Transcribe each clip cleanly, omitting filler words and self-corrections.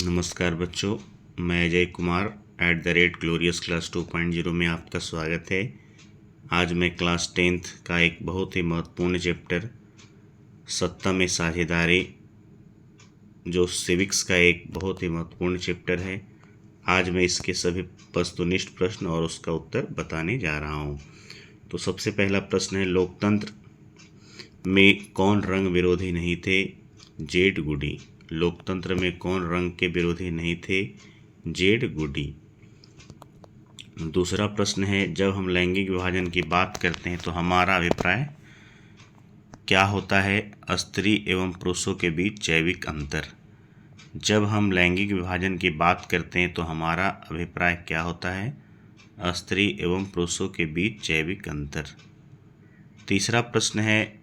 नमस्कार बच्चों, मैं अजय कुमार @glorious class 2.0 में आपका स्वागत है। आज मैं क्लास 10th का एक बहुत ही महत्वपूर्ण चैप्टर सत्ता में साझेदारी, जो सिविक्स का एक बहुत ही महत्वपूर्ण चैप्टर है, आज मैं इसके सभी वस्तुनिष्ठ प्रश्न और उसका उत्तर बताने जा रहा हूँ। तो सबसे पहला प्रश्न है, लोकतंत्र में कौन रंग विरोधी नहीं थे? जेड गुडी। लोकतंत्र में कौन रंग के विरोधी नहीं थे? जेड गुडी। दूसरा प्रश्न है, जब हम लैंगिक विभाजन की बात करते हैं तो हमारा अभिप्राय क्या होता है? स्त्री एवं पुरुषों के बीच जैविक अंतर। जब हम लैंगिक विभाजन की बात करते हैं तो हमारा अभिप्राय क्या होता है? स्त्री एवं पुरुषों के बीच जैविक अंतर। तीसरा प्रश्न है,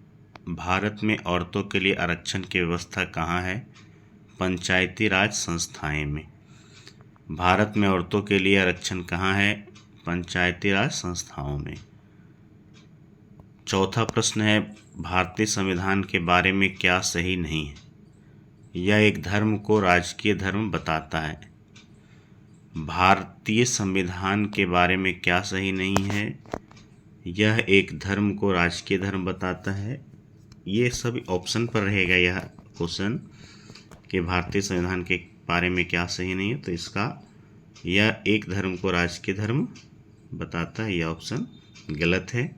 भारत में औरतों के लिए आरक्षण की व्यवस्था कहाँ है? पंचायती राज संस्थाएं में। भारत में औरतों के लिए आरक्षण कहाँ है? पंचायती राज संस्थाओं में। चौथा प्रश्न है, भारतीय संविधान के बारे में क्या सही नहीं है? यह एक धर्म को राजकीय धर्म बताता है। भारतीय संविधान के बारे में क्या सही नहीं है? यह एक धर्म को राजकीय धर्म बताता है। ये सभी ऑप्शन पर रहेगा यह क्वेश्चन कि भारतीय संविधान के बारे में क्या सही नहीं है, तो इसका यह एक धर्म को राजकीय धर्म बताता है, यह ऑप्शन गलत है।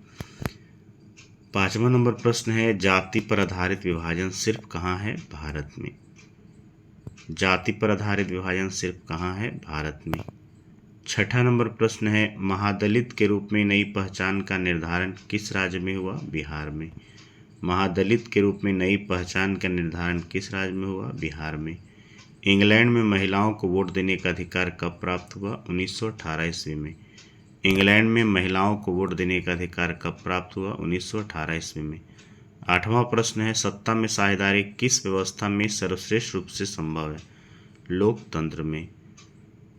5वां नंबर प्रश्न है, जाति पर आधारित विभाजन सिर्फ कहाँ है? भारत में। जाति पर आधारित विभाजन सिर्फ कहाँ है? भारत में। 6ठा नंबर प्रश्न है, महादलित के रूप में नई पहचान का निर्धारण किस राज्य में हुआ? बिहार में। महादलित के रूप में नई पहचान का निर्धारण किस राज्य में हुआ? बिहार में। इंग्लैंड में महिलाओं को वोट देने का अधिकार कब प्राप्त हुआ? 1918 ईस्वी में। इंग्लैंड में महिलाओं को वोट देने का अधिकार कब प्राप्त हुआ? 1918 ईस्वी में। 8वां प्रश्न है, सत्ता में साझेदारी किस व्यवस्था में सर्वश्रेष्ठ रूप से संभव है? लोकतंत्र में।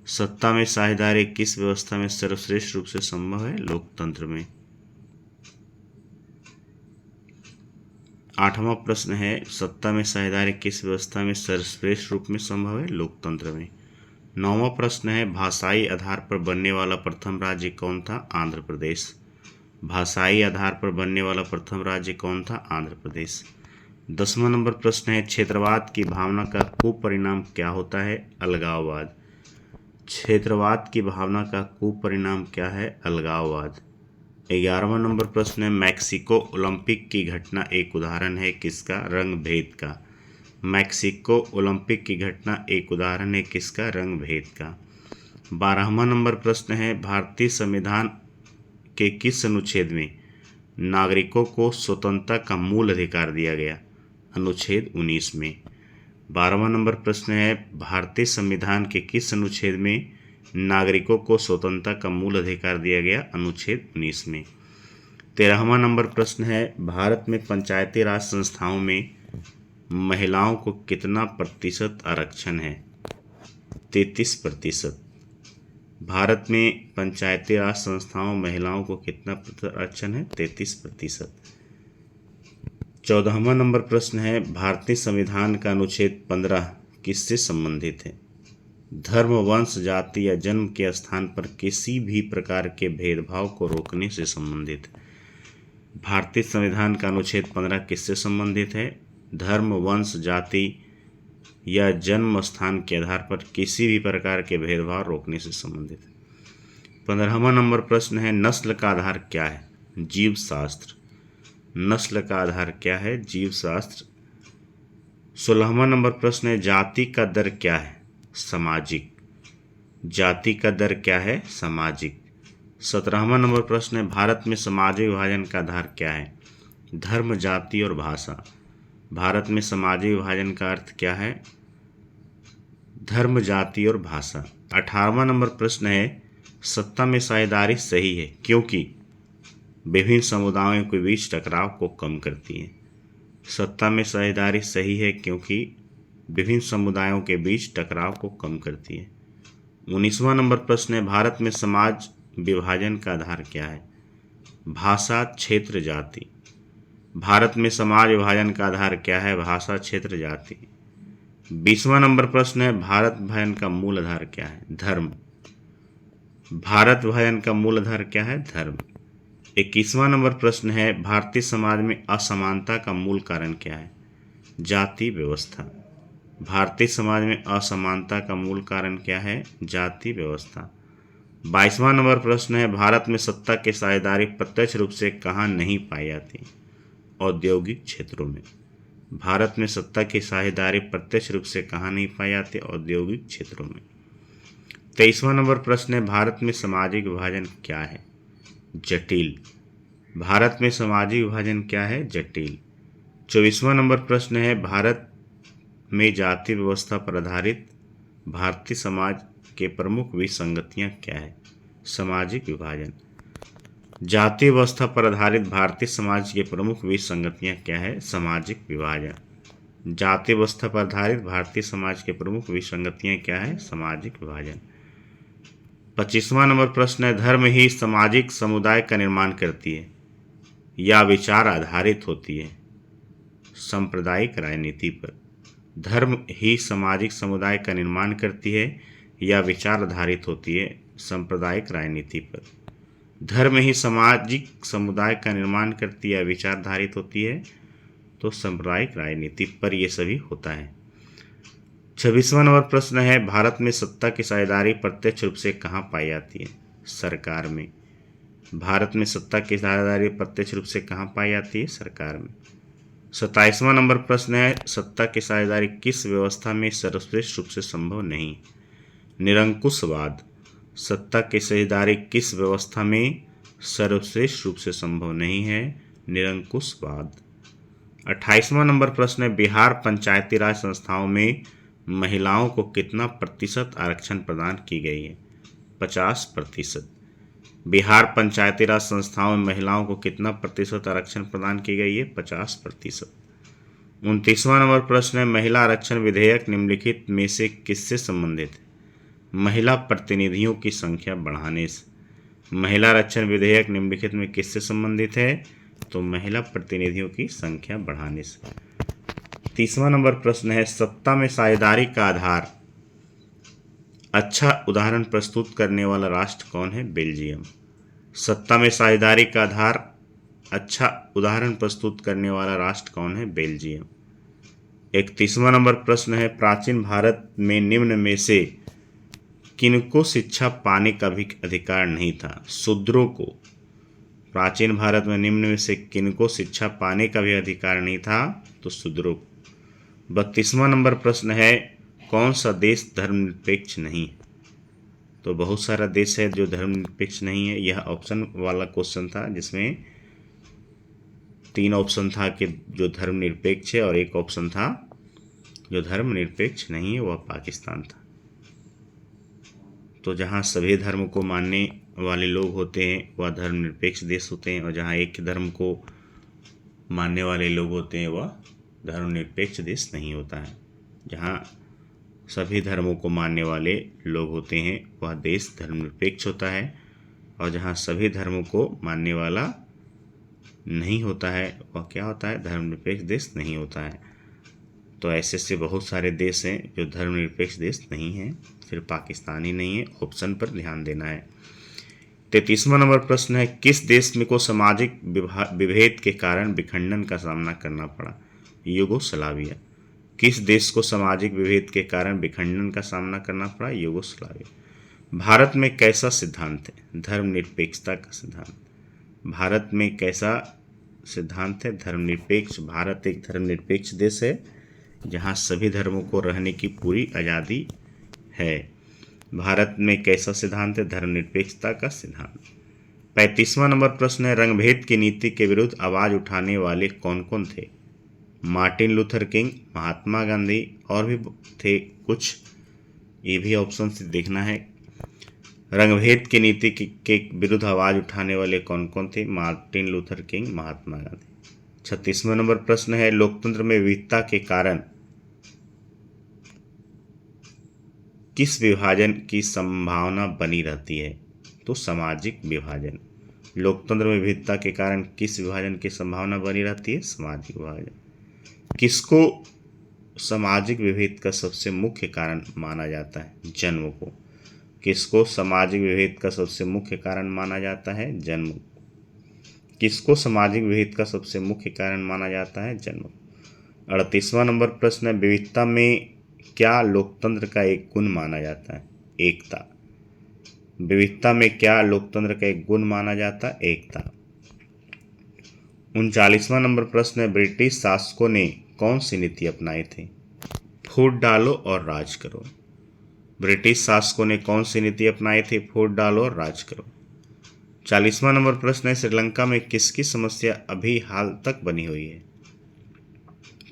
सत्ता में साझेदारी किस व्यवस्था में सर्वश्रेष्ठ रूप से संभव है? लोकतंत्र में। 8वां प्रश्न है, सत्ता में साझेदारी किस व्यवस्था में सर्वश्रेष्ठ रूप में संभव है? लोकतंत्र में। 9वां प्रश्न है, भाषाई आधार पर बनने वाला प्रथम राज्य कौन था? आंध्र प्रदेश। भाषाई आधार पर बनने वाला प्रथम राज्य कौन था? आंध्र प्रदेश। 10वां नंबर प्रश्न है, क्षेत्रवाद की भावना का कुपरिणाम क्या होता है? अलगाववाद। क्षेत्रवाद की भावना का कुपरिणाम क्या है? अलगाववाद। 11वां नंबर प्रश्न है, मैक्सिको ओलंपिक की घटना एक उदाहरण है किसका? रंग भेद का। मैक्सिको ओलंपिक की घटना एक उदाहरण है किसका? रंग भेद का। 12वां नंबर प्रश्न है, भारतीय संविधान के किस अनुच्छेद में नागरिकों को स्वतंत्रता का मूल अधिकार दिया गया? अनुच्छेद 19 में। 12वां नंबर प्रश्न है, भारतीय संविधान के किस अनुच्छेद में नागरिकों को स्वतंत्रता का मूल अधिकार दिया गया? अनुच्छेद 19 में। 13वां नंबर प्रश्न है, भारत में पंचायती राज संस्थाओं में महिलाओं को कितना प्रतिशत आरक्षण है? 33%। भारत में पंचायती राज संस्थाओं में महिलाओं को कितना प्रतिशत आरक्षण है? 33%। 14वां नंबर प्रश्न है, भारतीय संविधान का अनुच्छेद 15 किससे संबंधित है? धर्म, वंश, जाति या जन्म के स्थान पर किसी भी प्रकार के भेदभाव को रोकने से संबंधित है। भारतीय संविधान का अनुच्छेद 15 किससे संबंधित है? धर्म, वंश, जाति या जन्म स्थान के आधार पर किसी भी प्रकार के भेदभाव रोकने से संबंधित है। 15वां नंबर प्रश्न है, नस्ल का आधार क्या है? जीव शास्त्र। नस्ल का आधार क्या है? जीव शास्त्र। 16वां नंबर प्रश्न है, जाति का दर क्या है? सामाजिक। जाति का दर क्या है? सामाजिक। 17वां नंबर प्रश्न है, भारत में सामाजिक विभाजन का आधार क्या है? धर्म, जाति और भाषा। भारत में सामाजिक विभाजन का अर्थ क्या है? धर्म, जाति और भाषा। 18वां नंबर प्रश्न है, सत्ता में साझेदारी सही है क्योंकि विभिन्न समुदायों के बीच टकराव को कम करती है। सत्ता में साझेदारी सही है क्योंकि विभिन्न समुदायों के बीच टकराव को कम करती है। 19वां नंबर प्रश्न है, भारत में समाज विभाजन का आधार क्या है? भाषा, क्षेत्र, जाति। भारत में समाज विभाजन का आधार क्या है? भाषा, क्षेत्र, जाति। 20वां नंबर प्रश्न है भारत विभाजन का मूल आधार क्या है? धर्म। भारत विभाजन का मूल आधार क्या है? धर्म। 21वां नंबर प्रश्न है भारतीय समाज में असमानता का मूल कारण क्या है? जाति व्यवस्था। भारतीय समाज में असमानता का मूल कारण क्या है? जाति व्यवस्था। 22वां नंबर प्रश्न है भारत में सत्ता की साझेदारी प्रत्यक्ष रूप से कहाँ नहीं पाई जाती? औद्योगिक क्षेत्रों में। भारत में सत्ता की साझेदारी प्रत्यक्ष रूप से कहाँ नहीं पाई जाती? औद्योगिक क्षेत्रों में। 23वां नंबर प्रश्न है भारत में सामाजिक विभाजन क्या है? जटिल। भारत में सामाजिक विभाजन क्या है? जटिल। 24वां नंबर प्रश्न है भारत में जाति व्यवस्था पर आधारित भारतीय समाज के प्रमुख विसंगतियां क्या है? सामाजिक विभाजन। जाति व्यवस्था पर आधारित भारतीय समाज के प्रमुख विसंगतियां क्या है? सामाजिक विभाजन। जाति व्यवस्था पर आधारित भारतीय समाज के प्रमुख विसंगतियां क्या है? सामाजिक विभाजन। 25वां नंबर प्रश्न है धर्म ही सामाजिक समुदाय का निर्माण करती है या विचार आधारित होती है? सांप्रदायिक राजनीति पर। धर्म ही सामाजिक समुदाय का निर्माण करती है या विचार आधारित होती है? सांप्रदायिक राजनीति पर। धर्म ही सामाजिक समुदाय का निर्माण करती है या विचार आधारित होती है? तो सांप्रदायिक राजनीति पर यह सभी होता है। 26वां नंबर प्रश्न है भारत में सत्ता की साझेदारी प्रत्यक्ष रूप से कहाँ पाई जाती है? सरकार में। भारत में सत्ता की साझेदारी प्रत्यक्ष रूप से कहाँ पाई जाती है? सरकार में। 27वां नंबर प्रश्न है सत्ता की साझेदारी किस व्यवस्था में सर्वश्रेष्ठ रूप से संभव नहीं? निरंकुशवाद। सत्ता की साझेदारी किस व्यवस्था में सर्वश्रेष्ठ रूप से संभव नहीं है? निरंकुशवाद। 28वां नंबर प्रश्न है बिहार पंचायती राज संस्थाओं में महिलाओं को कितना प्रतिशत आरक्षण प्रदान की गई है? 50%। बिहार पंचायती राज संस्थाओं में महिलाओं को कितना प्रतिशत आरक्षण प्रदान की गई है? 50%। 29वां नंबर प्रश्न है महिला आरक्षण विधेयक निम्नलिखित में से किससे संबंधित है? महिला प्रतिनिधियों की संख्या बढ़ाने से। महिला आरक्षण विधेयक निम्नलिखित में किससे संबंधित है? तो महिला प्रतिनिधियों की संख्या बढ़ाने से। 30वां नंबर प्रश्न है सत्ता में साझेदारी का आधार अच्छा उदाहरण प्रस्तुत करने वाला राष्ट्र कौन है? बेल्जियम। सत्ता में साझेदारी का आधार अच्छा उदाहरण प्रस्तुत करने वाला राष्ट्र कौन है? बेल्जियम। 31वां नंबर प्रश्न है प्राचीन भारत में निम्न में से किनको शिक्षा पाने का भी अधिकार नहीं था? शूद्रों को। प्राचीन भारत में निम्न में से किनको शिक्षा पाने का भी अधिकार नहीं था? तो शूद्रों को। 32वां नंबर प्रश्न है कौन सा देश धर्मनिरपेक्ष नहीं है? तो बहुत सारा देश है जो धर्मनिरपेक्ष नहीं है। यह ऑप्शन वाला क्वेश्चन था जिसमें 3 ऑप्शन था कि जो धर्मनिरपेक्ष है और एक ऑप्शन था जो धर्मनिरपेक्ष नहीं है, वह पाकिस्तान था। तो जहाँ सभी धर्म को मानने वाले लोग होते हैं वह धर्मनिरपेक्ष देश होते हैं, और जहाँ एक धर्म को मानने वाले लोग होते हैं वह धर्मनिरपेक्ष देश नहीं होता है। जहाँ सभी धर्मों को मानने वाले लोग होते हैं वह देश धर्मनिरपेक्ष होता है, और जहाँ सभी धर्मों को मानने वाला नहीं होता है वह क्या होता है? धर्मनिरपेक्ष देश नहीं होता है। तो ऐसे बहुत सारे देश हैं जो धर्मनिरपेक्ष देश नहीं हैं, सिर्फ पाकिस्तान ही नहीं है। ऑप्शन पर ध्यान देना है। 33वां नंबर प्रश्न है किस देश में को सामाजिक विभेद के कारण विखंडन का सामना करना पड़ा? यूगोस्लाविया। किस देश को सामाजिक विभेद के कारण विखंडन का सामना करना पड़ा? यूगोस्लाविया। भारत में कैसा सिद्धांत है? धर्मनिरपेक्षता का सिद्धांत। भारत में कैसा सिद्धांत है? धर्मनिरपेक्ष। भारत एक धर्मनिरपेक्ष देश है जहाँ सभी धर्मों को रहने की पूरी आज़ादी है। भारत में कैसा सिद्धांत है? धर्मनिरपेक्षता का सिद्धांत। 35वां नंबर प्रश्न है रंगभेद की नीति के विरुद्ध आवाज उठाने वाले कौन कौन थे? Martin Luther king, Mahatma Gandhi, और भी थे कुछ, ये भी ऑप्शन से देखना है। रंगभेद की नीति के विरुद्ध आवाज उठाने वाले कौन कौन थे? Martin Luther king, Mahatma Gandhi. 36वां number प्रश्न है लोकतंत्र में विविधता के कारण किस विभाजन की संभावना बनी रहती है? तो सामाजिक विभाजन। लोकतंत्र में विविधता के कारण किस विभाजन की संभावना बनी रहती है? सामाजिक विभाजन। किसको सामाजिक विभेद का सबसे मुख्य कारण माना जाता है? जन्म को। किसको सामाजिक विभेद का सबसे मुख्य कारण माना जाता है? जन्म। किसको सामाजिक विभेद का सबसे मुख्य कारण माना जाता है? जन्म। 38वां नंबर प्रश्न है, विविधता में क्या लोकतंत्र का एक गुण माना जाता है? एकता। विविधता में क्या लोकतंत्र का एक गुण माना जाता है? एकता। 39वां नंबर प्रश्न है, ब्रिटिश शासकों ने कौन सी नीति अपनाई थी? फूट डालो और राज करो। ब्रिटिश शासकों ने कौन सी नीति अपनाई थी? फूट डालो और राज करो। 40वां नंबर प्रश्न है, श्रीलंका में किसकी समस्या अभी हाल तक बनी हुई है?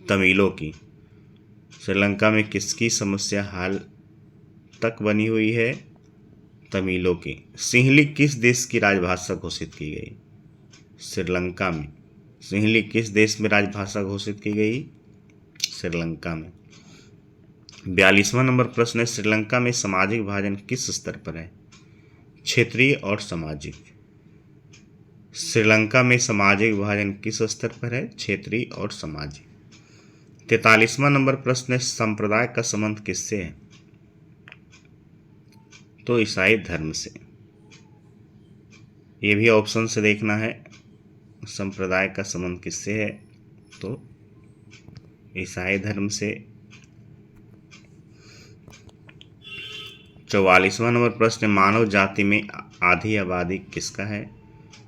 तमिलों की। श्रीलंका में किसकी समस्या हाल तक बनी हुई है? तमिलों की। सिंहली किस देश की राजभाषा घोषित की गई? श्रीलंका में। सिंहली किस देश में राजभाषा घोषित की गई? श्रीलंका में। 42वां नंबर प्रश्न है, श्रीलंका में सामाजिक विभाजन किस स्तर पर है? क्षेत्रीय और सामाजिक। श्रीलंका में सामाजिक विभाजन किस स्तर पर है? क्षेत्रीय और सामाजिक। 43वां नंबर प्रश्न है, संप्रदाय का संबंध किससे है? तो ईसाई धर्म से। ये भी ऑप्शन से देखना है, संप्रदाय का संबंध किससे है? तो ईसाई धर्म से। 44वां नंबर प्रश्न, मानव जाति में आधी आबादी किसका है?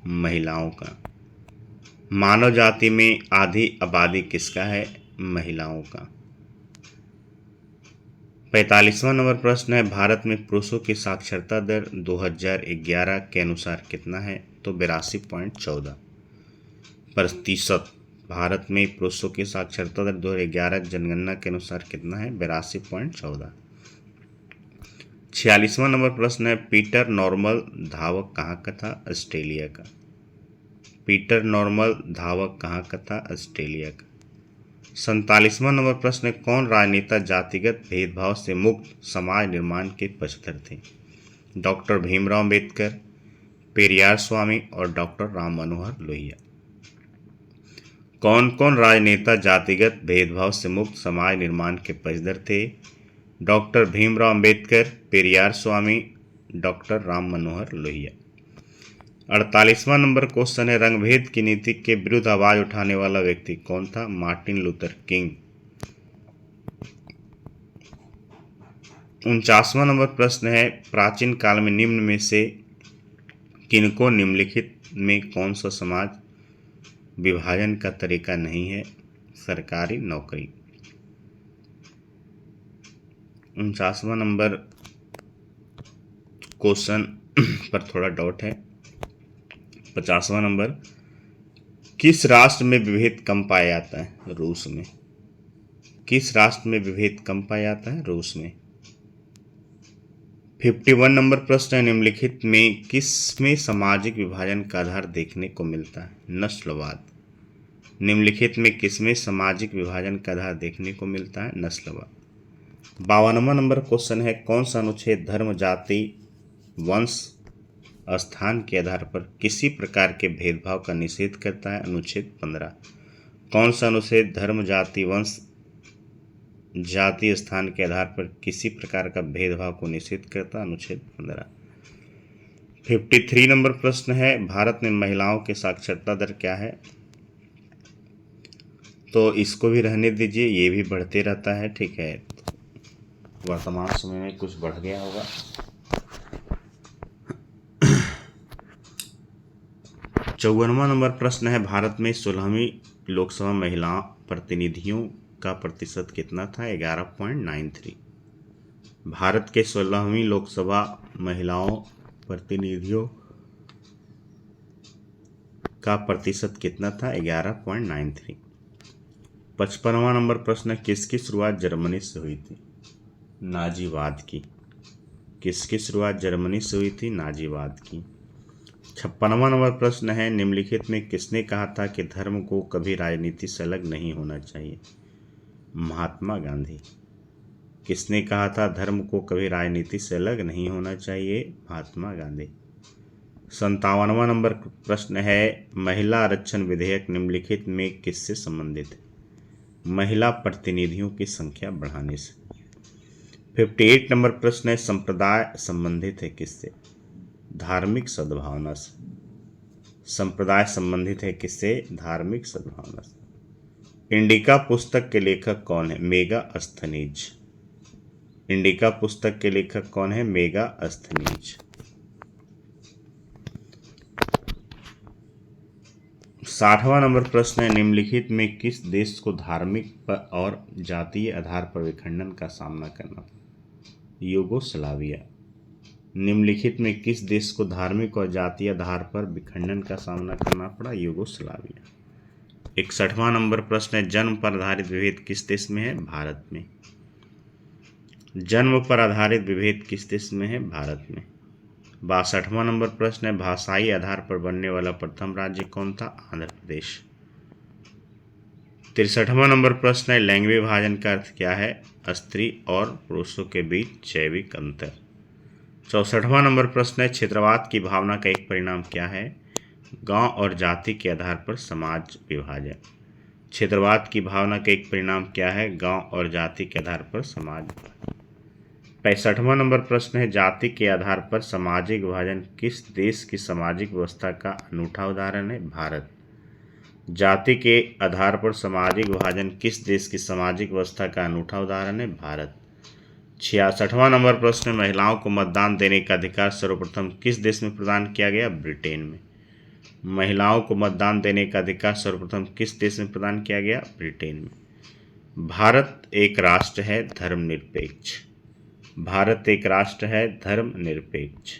महिलाओं का। मानव जाति में आधी आबादी किसका है? महिलाओं का। 45वां नंबर प्रश्न है, भारत में पुरुषों की साक्षरता दर 2011 के अनुसार कितना है? तो 82.14%। भारत में पुरुषों की साक्षरता दर 2011 जनगणना के अनुसार कितना है? 82.14। 46वां नंबर प्रश्न है, पीटर नॉर्मल धावक कहाँ का था? ऑस्ट्रेलिया का। पीटर नॉर्मल धावक कहाँ का था? ऑस्ट्रेलिया का। 47वां नंबर प्रश्न है, कौन राजनेता जातिगत भेदभाव से मुक्त समाज निर्माण के पक्षधर थे? डॉक्टर भीमराव अम्बेडकर, पेरियार स्वामी और डॉक्टर राम मनोहर लोहिया। कौन कौन राजनेता जातिगत भेदभाव से मुक्त समाज निर्माण के पक्षधर थे? डॉक्टर भीमराव अम्बेडकर, पेरियार स्वामी, doctor Ram Manohar Lohia. 48वां number question है, रंगभेद की नीति के विरुद्ध आवाज उठाने वाला व्यक्ति कौन था? Martin Luther King. 49वां नंबर प्रश्न है, प्राचीन काल में निम्न में से किनको निम्नलिखित में कौन सा समाज विभाजन का तरीका नहीं है? सरकारी नौकरी। 49वां नंबर क्वेश्चन पर थोड़ा डाउट है। 50वां नंबर, किस राष्ट्र में विभेद कम पाया जाता है? रूस में। किस राष्ट्र में विभेद कम पाया जाता है? रूस में। 51 नंबर प्रश्न है, निम्नलिखित में किस में सामाजिक विभाजन का आधार देखने को मिलता है? नस्लवाद। निम्नलिखित में किस में सामाजिक विभाजन का आधार देखने को मिलता है? नस्लवाद। 52वां नंबर क्वेश्चन है, कौन सा अनुच्छेद धर्म, जाति, वंश, स्थान के आधार पर किसी प्रकार के भेदभाव का निषेध करता है? अनुच्छेद 15। कौन सा अनुच्छेद धर्म, जाति, वंश, जाति, स्थान के आधार पर किसी प्रकार का भेदभाव को निषेध करता है? अनुच्छेद 15। 53 नंबर प्रश्न है, भारत में महिलाओं की साक्षरता दर क्या है? तो इसको भी रहने दीजिए, ये भी बढ़ते रहता है, ठीक है। वर्तमान समय में कुछ बढ़ गया होगा। 54वां नंबर प्रश्न है, भारत में 16वीं लोकसभा महिला प्रतिनिधियों का प्रतिशत कितना था? 11.93। भारत के 16वीं लोकसभा महिलाओं प्रतिनिधियों का प्रतिशत कितना था? 11.93। 55वां नंबर प्रश्न, किसकी शुरुआत जर्मनी से हुई थी? नाजीवाद की। किसकी शुरुआत जर्मनी से हुई थी? नाजीवाद की। 56वां नंबर प्रश्न है, निम्नलिखित में किसने कहा था कि धर्म को कभी राजनीति से अलग नहीं होना चाहिए? महात्मा गांधी। किसने कहा था धर्म को कभी राजनीति से अलग नहीं होना चाहिए? महात्मा गांधी। 57वां नंबर प्रश्न है, महिला आरक्षण विधेयक निम्नलिखित में किससे संबंधित है? महिला प्रतिनिधियों की संख्या बढ़ाने से। 58 नंबर प्रश्न है, संप्रदाय संबंधित है किससे? धार्मिक सद्भावना से। संप्रदाय संबंधित है किससे? धार्मिक सद्भावना से। इंडिका पुस्तक के लेखक कौन है? मेगास्थनीज। इंडिका पुस्तक के लेखक कौन है? मेगास्थनीज। 60वां नंबर प्रश्न है, निम्नलिखित में किस देश को धार्मिक और जातीय आधार पर विखंडन का सामना करना पड़ा? यूगोस्लाविया। निम्नलिखित में किस देश को धार्मिक और जातीय आधार पर विखंडन का सामना करना पड़ा? यूगोस्लाविया। 61वां नंबर प्रश्न है, जन्म पर आधारित विभेद किस देश में है? भारत में। जन्म पर आधारित विभेद किस देश में है? भारत में। 62वां नंबर प्रश्न है, भाषाई आधार पर बनने वाला प्रथम राज्य कौन था? आंध्र प्रदेश। 63वां नंबर प्रश्न है, लैंगिक विभाजन का अर्थ क्या है? स्त्री और पुरुषों के बीच जैविक अंतर। 64वां नंबर प्रश्न है, क्षेत्रवाद की भावना का एक परिणाम क्या है? गांव और जाति के आधार पर समाज विभाजन। क्षेत्रवाद की भावना का एक परिणाम क्या है? गांव और जाति के आधार पर समाज विभाजन। 65वां नंबर प्रश्न है, जाति के आधार पर सामाजिक विभाजन किस देश की सामाजिक व्यवस्था का अनूठा उदाहरण है? भारत। जाति के आधार पर सामाजिक विभाजन किस देश की सामाजिक व्यवस्था का अनूठा उदाहरण है? भारत। 66वां नंबर प्रश्न, महिलाओं को मतदान देने का अधिकार सर्वप्रथम किस देश में प्रदान किया गया? ब्रिटेन में। महिलाओं को मतदान देने का अधिकार सर्वप्रथम किस देश में प्रदान किया गया? ब्रिटेन में। भारत एक राष्ट्र है धर्मनिरपेक्ष। भारत एक राष्ट्र है धर्मनिरपेक्ष।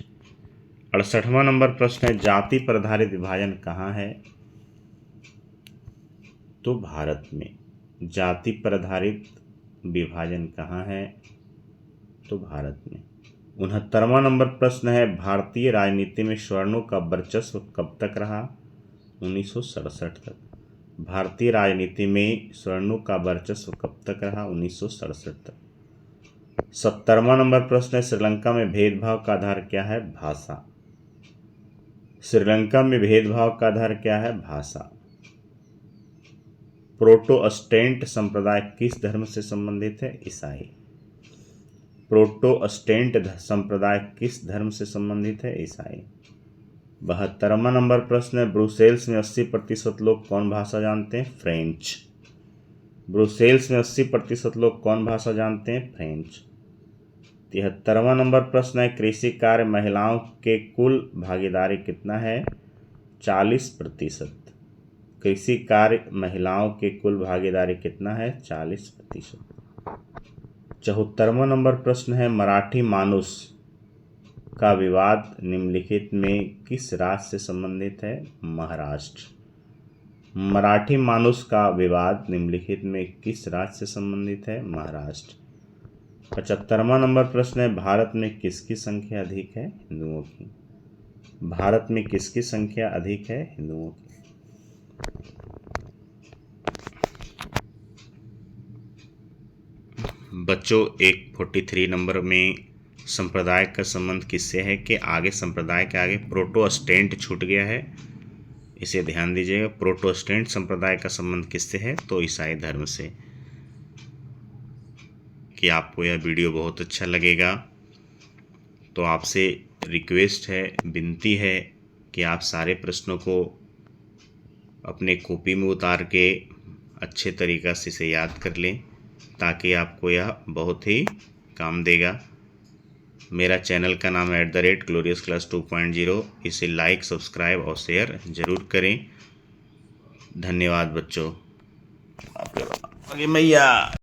68वां नंबर प्रश्न है, जाति पर आधारित विभाजन कहाँ है? तो भारत में। जाति पर आधारित विभाजन कहाँ है? तो भारत में। 69वां नंबर प्रश्न है, भारतीय राजनीति में सवर्णों का वर्चस्व कब तक रहा? 1967 तक। भारतीय राजनीति में सवर्णों का वर्चस्व कब तक रहा? 1967 तक। 70वां नंबर प्रश्न है, श्रीलंका में भेदभाव का आधार क्या है? भाषा। श्रीलंका में भेदभाव का आधार क्या है? भाषा। प्रोटेस्टेंट संप्रदाय किस धर्म से संबंधित है? ईसाई। प्रोटेस्टेंट संप्रदाय किस धर्म से संबंधित है? ईसाई। 72वां नंबर प्रश्न है, ब्रुसेल्स में 80% लोग कौन भाषा जानते हैं? फ्रेंच। ब्रुसेल्स में 80% लोग कौन भाषा जानते हैं? फ्रेंच। 73वां नंबर प्रश्न है, कृषि कार्य महिलाओं के कुल भागीदारी कितना है? 40%। कृषि कार्य महिलाओं के कुल भागीदारी कितना है? 40%। 74वां नंबर प्रश्न है, मराठी मानुस का विवाद निम्नलिखित में किस राज्य से संबंधित है? महाराष्ट्र। मराठी मानुस का विवाद निम्नलिखित में किस राज्य से संबंधित है? महाराष्ट्र। 75वां नंबर प्रश्न है, भारत में किसकी संख्या अधिक है? हिंदुओं की। भारत में किसकी संख्या अधिक है? हिंदुओं की। बच्चों, 43 नंबर में संप्रदाय का संबंध किससे है? कि आगे संप्रदाय के आगे प्रोटेस्टेंट छूट गया है, इसे ध्यान दीजिएगा। प्रोटेस्टेंट संप्रदाय का संबंध किससे है? तो ईसाई धर्म से। कि आपको यह वीडियो बहुत अच्छा लगेगा, तो आपसे रिक्वेस्ट है, विनती है कि आप सारे प्रश्नों को अपने कॉपी में उतार के अच्छे तरीक़ा से इसे याद कर लें, ताकि आपको यह बहुत ही काम देगा। मेरा चैनल का नाम है @glorious class 2.0। इसे लाइक, सब्सक्राइब और शेयर ज़रूर करें। धन्यवाद बच्चों। आगे मैया।